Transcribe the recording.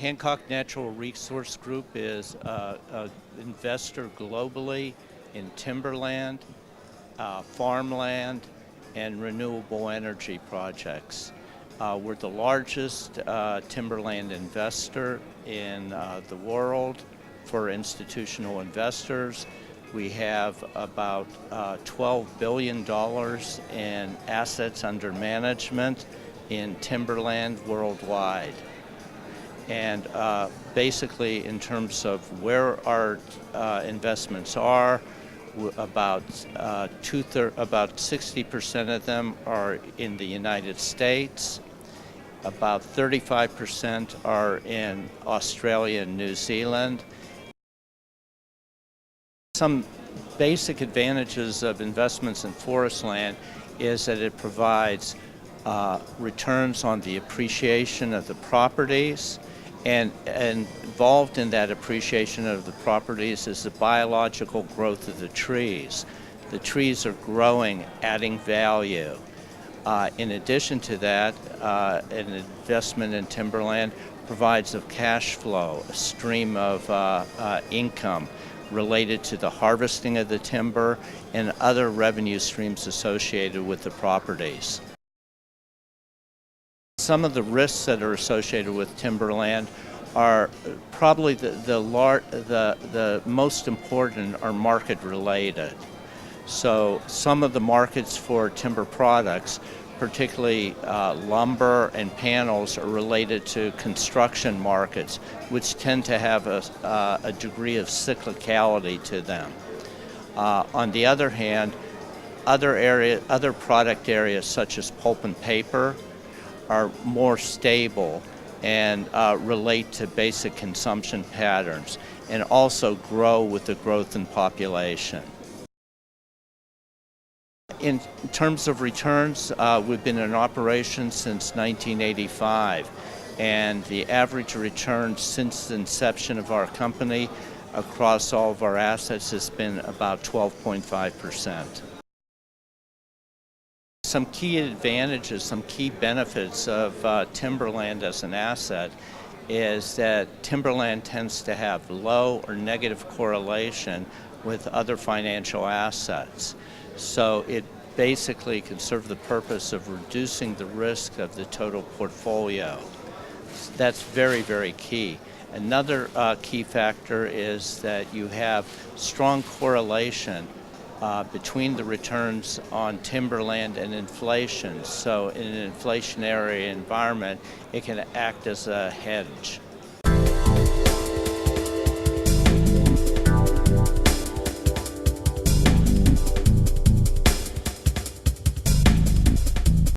Hancock Natural Resource Group is an investor globally in timberland, farmland, and renewable energy projects. We're the largest timberland investor in the world for institutional investors. We have about $12 billion in assets under management in timberland worldwide. And basically, in terms of where our investments are, about 60% of them are in the United States. About 35% are in Australia and New Zealand. Some basic advantages of investments in forest land is that it provides returns on the appreciation of the properties, and involved in that appreciation of the properties is the biological growth of the trees. The trees are growing, adding value. In addition to that, an investment in timberland provides a cash flow, a stream of income related to the harvesting of the timber and other revenue streams associated with the properties. Some of the risks that are associated with timberland are probably the most important are market related. So some of the markets for timber products, particularly lumber and panels, are related to construction markets, which tend to have a degree of cyclicality to them. On the other hand, other product areas such as pulp and paper are more stable and relate to basic consumption patterns and also grow with the growth in population. In terms of returns, we've been in operation since 1985, and the average return since the inception of our company across all of our assets has been about 12.5%. Some key advantages, some key benefits of timberland as an asset is that timberland tends to have low or negative correlation with other financial assets. So it basically can serve the purpose of reducing the risk of the total portfolio. That's very, very key. Another key factor is that you have strong correlation between the returns on timberland and inflation. So in an inflationary environment, it can act as a hedge.